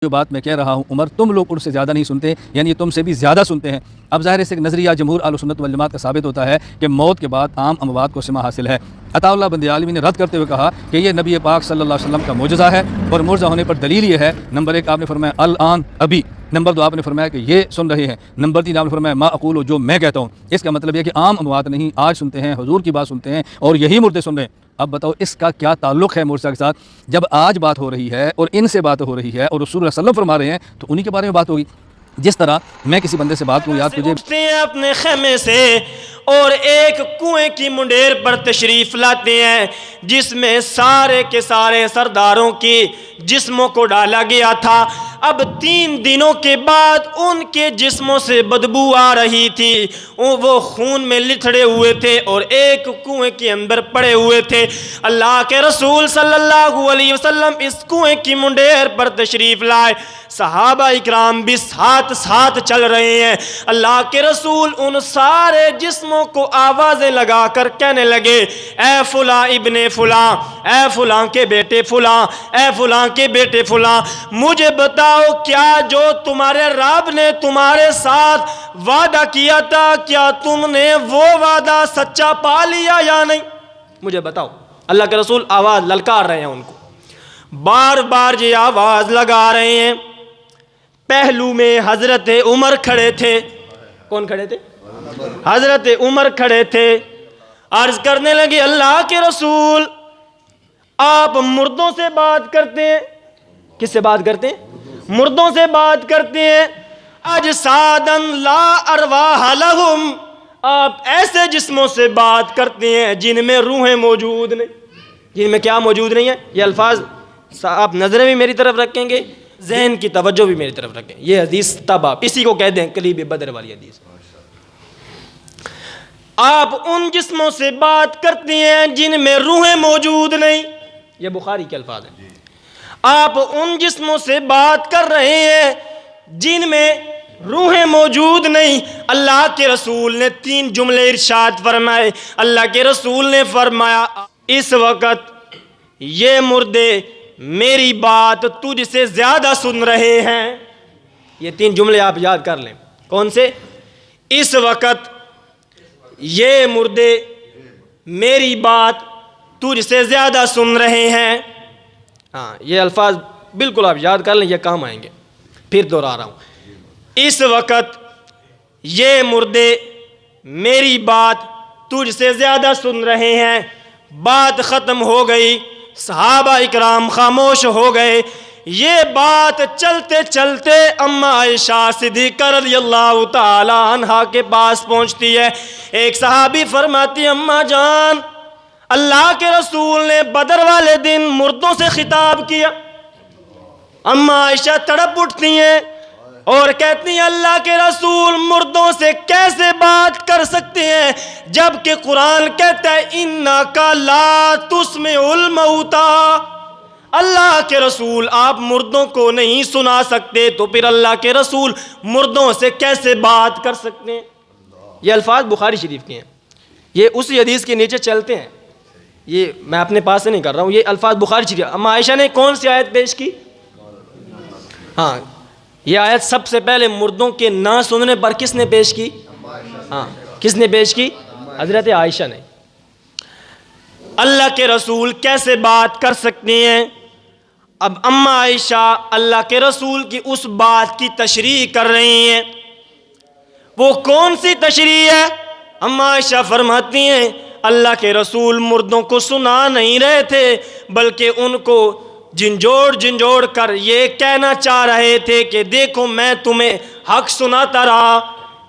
جو بات میں کہہ رہا ہوں عمر تم لوگ ان سے زیادہ نہیں سنتے، یعنی تم سے بھی زیادہ سنتے ہیں۔ اب ظاہر سے ایک نظریہ جمہور اہل سنت والجماعت کا ثابت ہوتا ہے کہ موت کے بعد عام اموات کو سما حاصل ہے۔ عطا اللہ بندی عالمی نے رد کرتے ہوئے کہا کہ یہ نبی پاک صلی اللہ علیہ وسلم کا معجزہ ہے، اور معجزہ ہونے پر دلیل یہ ہے، نمبر 1 آپ نے فرمایا الآن ابھی، نمبر 2 آپ نے فرمایا کہ یہ سن رہے ہیں، نمبر 3 آپ نے فرمایا ما اقول، جو میں کہتا ہوں۔ اس کا مطلب یہ کہ عام اموات نہیں، آج سنتے ہیں، حضور کی بات سنتے ہیں، اور یہی مردے سن رہے ہیں۔ اب بتاؤ اس کا کیا تعلق ہے معجزہ کے ساتھ؟ جب آج بات ہو رہی ہے اور ان سے بات ہو رہی ہے اور رسول اللہ صلی اللہ علیہ وسلم فرما رہے ہیں تو انہی کے بارے میں بات ہوگی۔ جس طرح میں کسی بندے سے بات کروں، یاد تجھے اٹھتے ہیں اپنے خیمے سے اور ایک کنویں کی منڈیر پر تشریف لاتے ہیں جس میں سارے کے سارے سرداروں کی جسموں کو ڈالا گیا تھا۔ اب 3 دنوں کے بعد ان کے جسموں سے بدبو آ رہی تھی، وہ خون میں لتھڑے ہوئے تھے اور ایک کنویں کے اندر پڑے ہوئے تھے۔ اللہ کے رسول صلی اللہ علیہ وسلم اس کنویں کی منڈیر پر تشریف لائے، صحابہ اکرام بھی ساتھ ساتھ چل رہے ہیں۔ اللہ کے رسول ان سارے جسموں کو آوازیں لگا کر کہنے لگے، اے فلاں ابن فلاں، اے فلاں کے بیٹے فلاں، اے فلاں کے بیٹے فلاں، مجھے بتاؤ کیا جو تمہارے رب نے تمہارے ساتھ وعدہ کیا تھا، کیا تم نے وہ وعدہ سچا پا لیا یا نہیں؟ مجھے بتاؤ۔ اللہ کے رسول آواز للکار رہے ہیں ان کو، بار بار یہ آواز لگا رہے ہیں۔ پہلو میں حضرت عمر کھڑے تھے۔ کون کھڑے تھے؟ حضرت عمر کھڑے تھے۔ عرض کرنے لگے، اللہ کے رسول آپ مردوں سے بات کرتے ہیں۔ کس سے بات کرتے ہیں؟ مردوں سے بات کرتے ہیں۔ اجسادا لا ارواح لہم، آپ ایسے جسموں سے بات کرتے ہیں جن میں روحیں موجود نہیں۔ جن میں کیا موجود نہیں ہے؟ یہ الفاظ آپ نظریں بھی میری طرف رکھیں گے، ذہن کی توجہ بھی میری طرف رکھیں۔ یہ حدیث تب آپ اسی کو کہتے ہیں کلیب بدر والی حدیث۔ آپ ان جسموں سے بات کرتے ہیں جن میں روحیں موجود نہیں، یہ بخاری کے الفاظ ہیں۔ آپ ان جسموں سے بات کر رہے ہیں جن میں روحیں موجود نہیں۔ اللہ کے رسول نے 3 جملے ارشاد فرمائے۔ اللہ کے رسول نے فرمایا، اس وقت یہ مردے میری بات تجھ سے زیادہ سن رہے ہیں۔ یہ 3 جملے آپ یاد کر لیں۔ کون سے؟ اس وقت یہ مردے میری بات تجھ سے زیادہ سن رہے ہیں۔ ہاں، یہ الفاظ بالکل آپ یاد کر لیں، یہ کام آئیں گے۔ پھر دوہرا رہا ہوں، اس وقت یہ مردے میری بات تجھ سے زیادہ سن رہے ہیں۔ بات ختم ہو گئی، صحابہ اکرام خاموش ہو گئے۔ یہ بات چلتے چلتے اما عائشہ صدیقہ رضی اللہ تعالی عنہا کے پاس پہنچتی ہے۔ ایک صحابی فرماتی، اما جان، اللہ کے رسول نے بدر والے دن مردوں سے خطاب کیا۔ اما عائشہ تڑپ اٹھتی ہیں اور کہتی ہیں، اللہ کے رسول مردوں سے کیسے بات کر سکتے ہیں جبکہ قرآن کہتا ہے اِنَّكَ لَا تُسْمِعُ الْمَوْتَى۔ اللہ کے رسول آپ مردوں کو نہیں سنا سکتے، تو پھر اللہ کے رسول مردوں سے کیسے بات کر سکتے ہیں؟ یہ الفاظ بخاری شریف کے ہیں، یہ اسی حدیث کے نیچے چلتے ہیں۔ یہ میں اپنے پاس سے نہیں کر رہا ہوں، یہ الفاظ بخاری شریف۔ اما عائشہ نے کون سی آیت پیش کی؟ ہاں، یہ آیت سب سے پہلے مردوں کے نہ سننے پر کس نے پیش کی؟ ہاں، کس نے پیش کی؟ حضرت عائشہ نے۔ اللہ کے رسول کیسے بات کر سکتے ہیں؟ اب اما عائشہ اللہ کے رسول کی اس بات کی تشریح کر رہی ہیں۔ وہ کون سی تشریح ہے؟ اما عائشہ فرماتی ہیں، اللہ کے رسول مردوں کو سنا نہیں رہے تھے بلکہ ان کو جھنجھوڑ کر یہ کہنا چاہ رہے تھے کہ دیکھو میں تمہیں حق سناتا رہا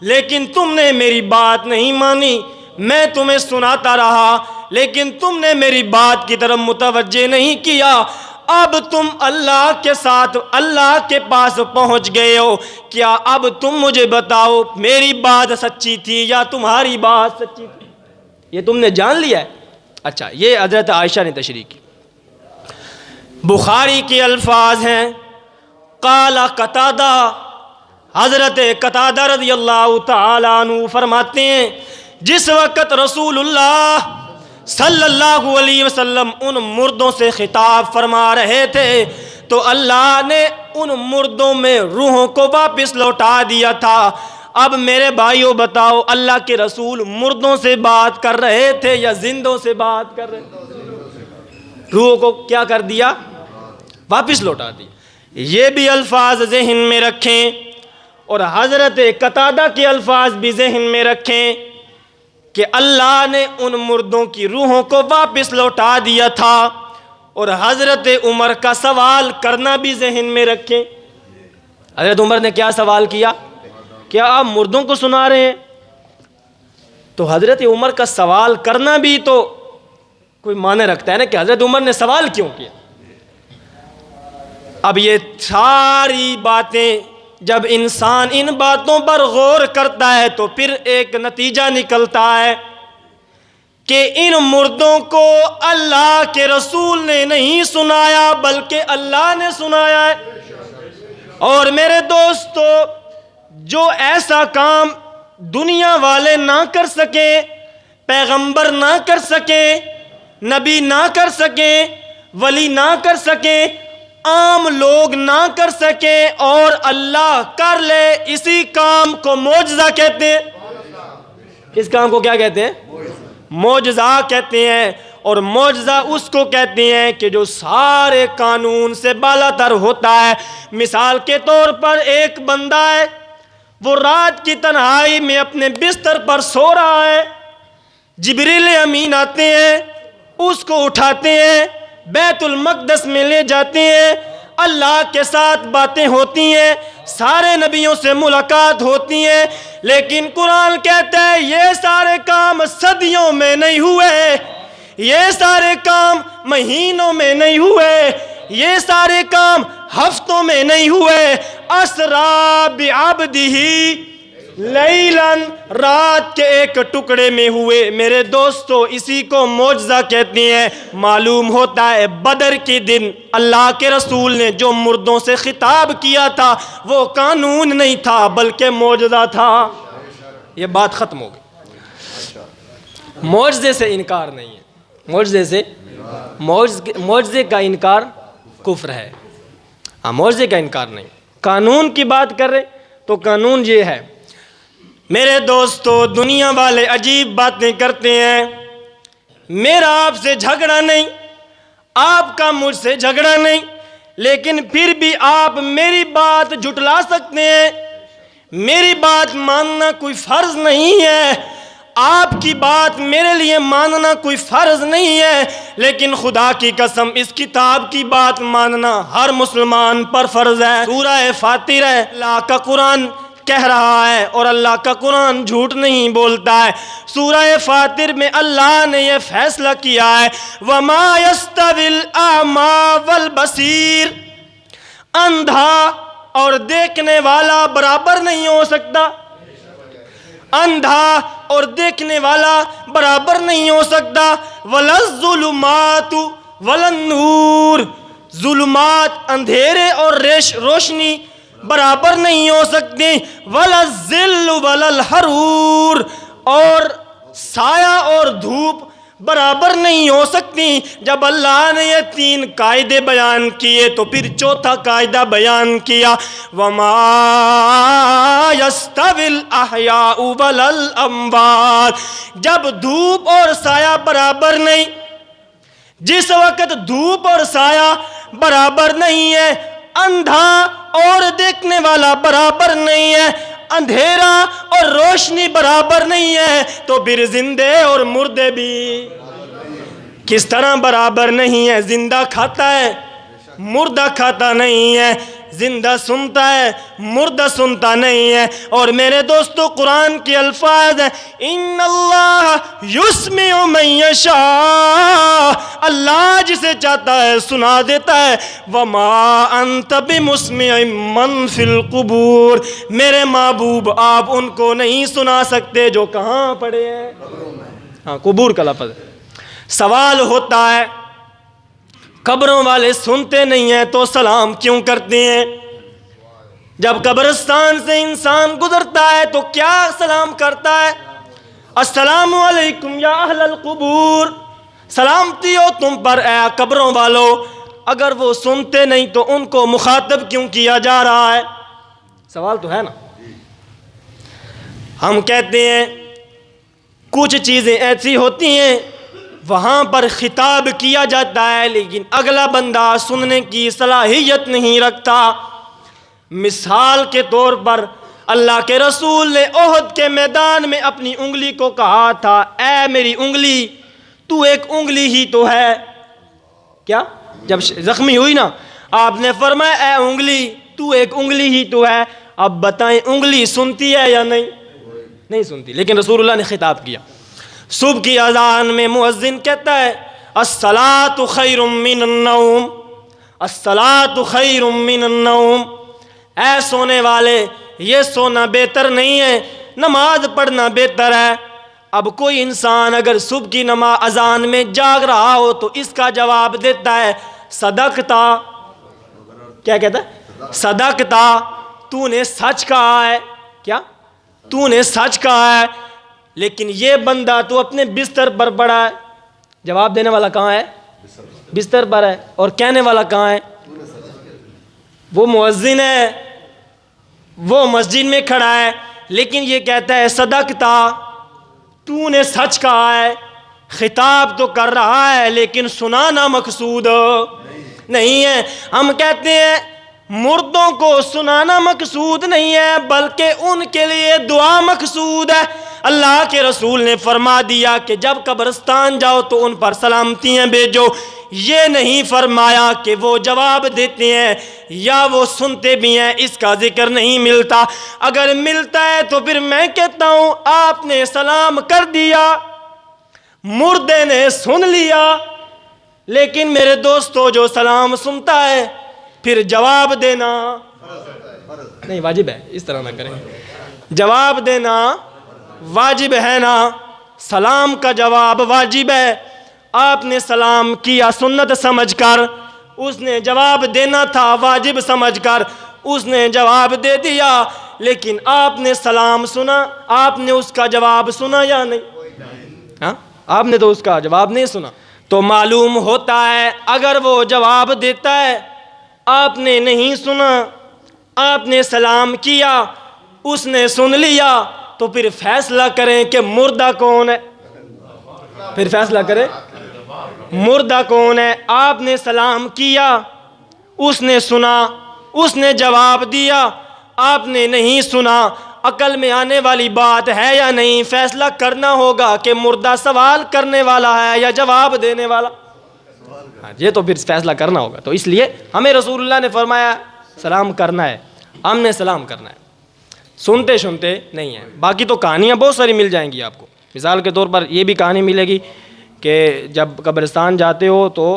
لیکن تم نے میری بات نہیں مانی، میں تمہیں سناتا رہا لیکن تم نے میری بات کی طرف متوجہ نہیں کیا۔ اب تم اللہ کے ساتھ اللہ کے پاس پہنچ گئے ہو، کیا اب تم مجھے بتاؤ میری بات سچی تھی یا تمہاری بات سچی تھی؟ یہ تم نے جان لیا ہے۔ اچھا، یہ حضرت عائشہ نے تشریح کی۔ بخاری کے الفاظ ہیں، قال قتادہ، حضرت قتادہ رضی اللہ تعالیٰ عنہ فرماتے ہیں، جس وقت رسول اللہ صلی اللہ علیہ وسلم ان مردوں سے خطاب فرما رہے تھے تو اللہ نے ان مردوں میں روحوں کو واپس لوٹا دیا تھا۔ اب میرے بھائیوں بتاؤ، اللہ کے رسول مردوں سے بات کر رہے تھے یا زندوں سے بات کر رہے تھے؟ روحوں کو کیا کر دیا؟ واپس لوٹا دیا۔ یہ بھی الفاظ ذہن میں رکھیں، اور حضرت قتادہ کے الفاظ بھی ذہن میں رکھیں کہ اللہ نے ان مردوں کی روحوں کو واپس لوٹا دیا تھا، اور حضرت عمر کا سوال کرنا بھی ذہن میں رکھیں۔ حضرت عمر نے کیا سوال کیا؟ کیا آپ مردوں کو سنا رہے ہیں؟ تو حضرت عمر کا سوال کرنا بھی تو کوئی معنی رکھتا ہے نا کہ حضرت عمر نے سوال کیوں کیا۔ اب یہ ساری باتیں جب انسان ان باتوں پر غور کرتا ہے تو پھر ایک نتیجہ نکلتا ہے کہ ان مردوں کو اللہ کے رسول نے نہیں سنایا بلکہ اللہ نے سنایا ہے۔ اور میرے دوستو، جو ایسا کام دنیا والے نہ کر سکیں، پیغمبر نہ کر سکیں، نبی نہ کر سکیں، ولی نہ کر سکیں، عام لوگ نہ کر سکیں، اور اللہ کر لے، اسی کام کو معجزہ کہتے ہیں۔ اس کام کو کیا کہتے ہیں؟ معجزہ کہتے ہیں۔ اور معجزہ اس کو کہتے ہیں کہ جو سارے قانون سے بالا تر ہوتا ہے۔ مثال کے طور پر ایک بندہ ہے، وہ رات کی تنہائی میں اپنے بستر پر سو رہا ہے، جبریل امین آتے ہیں، اس کو اٹھاتے ہیں، بیت المقدس میں لے جاتے ہیں، اللہ کے ساتھ باتیں ہوتی ہیں، سارے نبیوں سے ملاقات ہوتی ہیں، لیکن قرآن کہتا ہے یہ سارے کام صدیوں میں نہیں ہوئے، یہ سارے کام مہینوں میں نہیں ہوئے، یہ سارے کام ہفتوں میں نہیں ہوئے۔ اسرا بعبدہ لیلاً، رات کے ایک ٹکڑے میں ہوئے۔ میرے دوستو، اسی کو معجزہ کہتے ہیں۔ معلوم ہوتا ہے بدر کے دن اللہ کے رسول نے جو مردوں سے خطاب کیا تھا وہ قانون نہیں تھا بلکہ معجزہ تھا۔ یہ بات ختم ہو گئی۔ معجزے سے انکار نہیں ہے، معجزے کا انکار کفر ہے۔ معجزے کا انکار نہیں۔ قانون کی بات کر رہے تو قانون یہ ہے۔ میرے دوستو، دنیا والے عجیب باتیں کرتے ہیں۔ میرا آپ سے جھگڑا نہیں، آپ کا مجھ سے جھگڑا نہیں، لیکن پھر بھی آپ میری بات جھٹلا سکتے ہیں۔ میری بات ماننا کوئی فرض نہیں ہے، آپ کی بات میرے لیے ماننا کوئی فرض نہیں ہے، لیکن خدا کی قسم اس کتاب کی بات ماننا ہر مسلمان پر فرض ہے۔ سورہ فاتر ہے، اللہ کا قرآن کہہ رہا ہے، اور اللہ کا قرآن جھوٹ نہیں بولتا ہے۔ سورہ فاتر میں اللہ نے یہ فیصلہ کیا ہے، وَمَا يَسْتَوِي الْأَعْمَى وَالْبَصِيرُ، اندھا اور دیکھنے والا برابر نہیں ہو سکتا۔ اندھا اور دیکھنے والا برابر نہیں ہو سکتا۔ وَلَا الظُّلُمَاتُ وَلَا النُّورُ، ظلمات اندھیرے اور روشنی برابر نہیں ہو سکتی۔ وَلَا الظِّلُّ وَلَا الْحَرُورُ، اور سایہ اور دھوپ برابر نہیں ہو سکتی۔ جب اللہ نے یہ تین قاعدے بیان کیے تو پھر چوتھا قاعدہ بیان کیا، وَمَا يَسْتَوِي الْأَحْيَاءُ وَلَا الْأَمْوَاتُ، جب دھوپ اور سایہ برابر نہیں، جس وقت دھوپ اور سایہ برابر نہیں ہے، اندھا اور دیکھنے والا برابر نہیں ہے، اندھیرا اور روشنی برابر نہیں ہے، تو پھر زندے اور مردے بھی کس طرح برابر نہیں ہے؟ زندہ کھاتا ہے، مردہ کھاتا نہیں ہے، زندہ سنتا ہے، مردہ سنتا نہیں ہے۔ اور میرے دوستو، قرآن کے الفاظ ہیں، ان اللہ یسمع من یشاء، اللہ جسے چاہتا ہے سنا دیتا ہے۔ وما انت بمسمع من فی القبور، میرے محبوب آپ ان کو نہیں سنا سکتے جو کہاں پڑے ہیں۔ ہاں، قبور کا لفظ ہے۔ سوال ہوتا ہے، قبروں والے سنتے نہیں ہیں تو سلام کیوں کرتے ہیں؟ جب قبرستان سے انسان گزرتا ہے تو کیا سلام کرتا ہے؟ السلام علیکم یا اہل القبور، سلامتی ہو تم پر اے قبروں والو۔ اگر وہ سنتے نہیں تو ان کو مخاطب کیوں کیا جا رہا ہے؟ سوال تو ہے نا. ہم کہتے ہیں کچھ چیزیں ایسی ہوتی ہیں وہاں پر خطاب کیا جاتا ہے لیکن اگلا بندہ سننے کی صلاحیت نہیں رکھتا. مثال کے طور پر اللہ کے رسول نے احد کے میدان میں اپنی انگلی کو کہا تھا، اے میری انگلی تو ایک انگلی ہی تو ہے. کیا؟ جب زخمی ہوئی نا آپ نے فرمایا اے انگلی تو ایک انگلی ہی تو ہے. اب بتائیں انگلی سنتی ہے یا نہیں؟ نہیں سنتی. لیکن رسول اللہ نے خطاب کیا. صبح کی اذان میں مؤذن کہتا ہے الصلاۃ خیر من النوم، الصلاۃ خیر من النوم. اے سونے والے یہ سونا بہتر نہیں ہے، نماز پڑھنا بہتر ہے. اب کوئی انسان اگر صبح کی نماز اذان میں جاگ رہا ہو تو اس کا جواب دیتا ہے صدقتا. کیا کہتا ہے؟ صدقتا، تو نے سچ کہا ہے. کیا؟ تو نے سچ کہا ہے. لیکن یہ بندہ تو اپنے بستر پر پڑا ہے. جواب دینے والا کہاں ہے؟ بستر پر ہے. اور کہنے والا کہاں ہے؟ وہ مؤذن ہے، وہ مسجد میں کھڑا ہے، لیکن یہ کہتا ہے صدقتا، تو نے سچ کہا ہے. خطاب تو کر رہا ہے لیکن سنانا مقصود نہیں ہے. ہم کہتے ہیں مردوں کو سنانا مقصود نہیں ہے بلکہ ان کے لیے دعا مقصود ہے. اللہ کے رسول نے فرما دیا کہ جب قبرستان جاؤ تو ان پر سلامتیاں بھیجو. یہ نہیں فرمایا کہ وہ جواب دیتے ہیں یا وہ سنتے بھی ہیں، اس کا ذکر نہیں ملتا. اگر ملتا ہے تو پھر میں کہتا ہوں آپ نے سلام کر دیا، مردے نے سن لیا. لیکن میرے دوستو جو سلام سنتا ہے پھر جواب دینا نہیں واجب ہے. اس طرح نہ کریں، جواب دینا واجب ہے نا. سلام کا جواب واجب ہے. آپ نے سلام کیا سنت سمجھ کر، اس نے جواب دینا تھا واجب سمجھ کر، اس نے جواب دے دیا. لیکن آپ نے سلام سنا، آپ نے اس کا جواب سنا یا نہیں؟ ہاں آپ نے تو اس کا جواب نہیں سنا. تو معلوم ہوتا ہے اگر وہ جواب دیتا ہے آپ نے نہیں سنا، آپ نے سلام کیا اس نے سن لیا، تو پھر فیصلہ کریں کہ مردہ کون ہے. پھر فیصلہ کریں مردہ کون ہے. آپ نے سلام کیا، اس نے سنا، اس نے جواب دیا، آپ نے نہیں سنا. عقل میں آنے والی بات ہے یا نہیں؟ فیصلہ کرنا ہوگا کہ مردہ سوال کرنے والا ہے یا جواب دینے والا. یہ تو پھر فیصلہ کرنا ہوگا. تو اس لیے ہمیں رسول اللہ نے فرمایا سلام کرنا ہے، ہم نے سلام کرنا ہے، سنتے سنتے نہیں ہیں. باقی تو کہانیاں بہت ساری مل جائیں گی آپ کو. مثال کے طور پر یہ بھی کہانی ملے گی کہ جب قبرستان جاتے ہو تو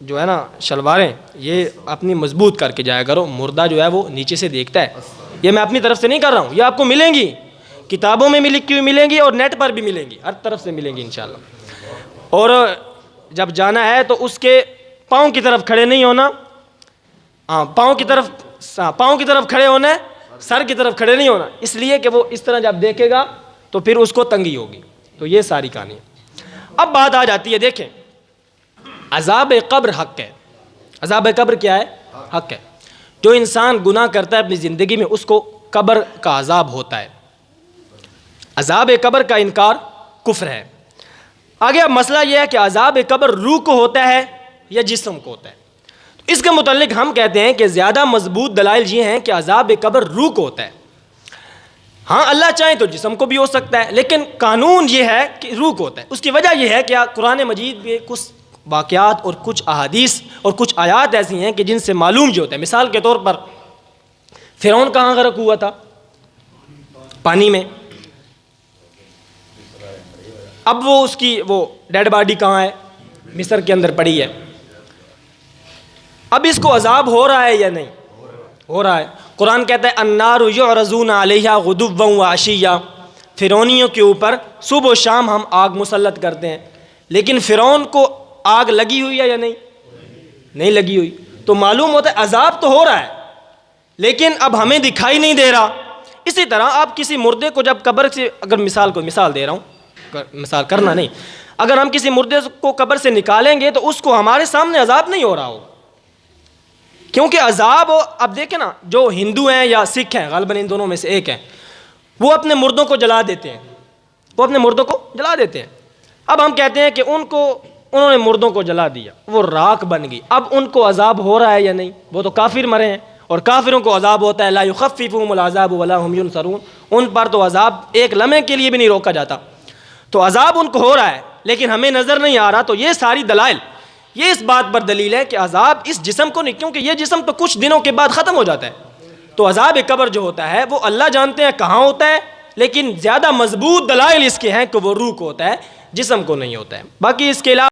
جو ہے نا شلواریں یہ اپنی مضبوط کر کے جایا کرو. مردہ جو ہے وہ نیچے سے دیکھتا ہے. یہ میں اپنی طرف سے نہیں کر رہا ہوں، یہ آپ کو ملیں گی، کتابوں میں لکھی ہوئی ملیں گی اور نیٹ پر بھی ملیں گی، ہر طرف سے ملیں گی انشاءاللہ. اور جب جانا ہے تو اس کے پاؤں کی طرف کھڑے نہیں ہونا. پاؤں کی طرف کھڑے ہونا ہے، سر کی طرف کھڑے نہیں ہونا، اس لیے کہ وہ اس طرح جب دیکھے گا تو پھر اس کو تنگی ہوگی. تو یہ ساری کہانی ہے. اب بات آ جاتی ہے، دیکھیں عذاب قبر حق ہے. عذاب قبر کیا ہے؟ حق ہے. جو انسان گناہ کرتا ہے اپنی زندگی میں اس کو قبر کا عذاب ہوتا ہے. عذاب قبر کا انکار کفر ہے. آگے اب مسئلہ یہ ہے کہ عذاب قبر روح کو ہوتا ہے یا جسم کو ہوتا ہے. اس کے متعلق ہم کہتے ہیں کہ زیادہ مضبوط دلائل یہ ہیں کہ عذاب قبر روح کو ہوتا ہے. ہاں اللہ چاہیں تو جسم کو بھی ہو سکتا ہے، لیکن قانون یہ ہے کہ روح کو ہوتا ہے. اس کی وجہ یہ ہے کہ قرآن مجید میں کچھ واقعات اور کچھ احادیث اور کچھ آیات ایسی ہیں کہ جن سے معلوم جو ہوتا ہے. مثال کے طور پر فرعون کہاں غرق ہوا تھا؟ پانی میں. اب وہ اس کی وہ ڈیڈ باڈی کہاں ہے؟ مصر کے اندر پڑی ہے. اب اس کو عذاب ہو رہا ہے یا نہیں؟ ہو رہا ہے. قرآن کہتا ہے النار یعرضون علیہا غدوا وعشیا. فرعونیوں کے اوپر صبح و شام ہم آگ مسلط کرتے ہیں. لیکن فرعون کو آگ لگی ہوئی ہے یا نہیں؟ نہیں لگی ہوئی. تو معلوم ہوتا ہے عذاب تو ہو رہا ہے لیکن اب ہمیں دکھائی نہیں دے رہا. اسی طرح آپ کسی مردے کو جب قبر سے، اگر مثال دے رہا ہوں، مثال کرنا نہیں، اگر ہم کسی مردے کو قبر سے نکالیں گے تو اس کو ہمارے سامنے عذاب نہیں ہو رہا ہوگا. کیونکہ عذاب، اب دیکھیں نا، جو ہندو ہیں یا سکھ ہیں، غالباً ان دونوں میں سے ایک ہیں، وہ اپنے مردوں کو جلا دیتے ہیں، وہ اپنے مردوں کو جلا دیتے ہیں۔ اب ہم کہتے ہیں کہ انہوں نے مردوں کو جلا دیا، وہ راکھ بن گئی، اب ان کو عذاب ہو رہا ہے یا نہیں؟ وہ تو کافر مرے ہیں، اور کافروں کو عذاب ہوتا ہے، لا یخففہم العذاب ولا هم ینصرون، ان پر تو عذاب ایک لمحے کے لیے بھی نہیں روکا جاتا، تو عذاب ان کو ہو رہا ہے لیکن ہمیں نظر نہیں آ رہا۔ تو یہ ساری دلائل یہ اس بات پر دلیل ہے کہ عذاب اس جسم کو نہیں، کیونکہ یہ جسم تو کچھ دنوں کے بعد ختم ہو جاتا ہے، تو عذاب قبر جو ہوتا ہے وہ اللہ جانتے ہیں کہاں ہوتا ہے، لیکن زیادہ مضبوط دلائل اس کے ہیں کہ وہ روح کو ہوتا ہے، جسم کو نہیں ہوتا ہے۔ باقی اس کے علاوہ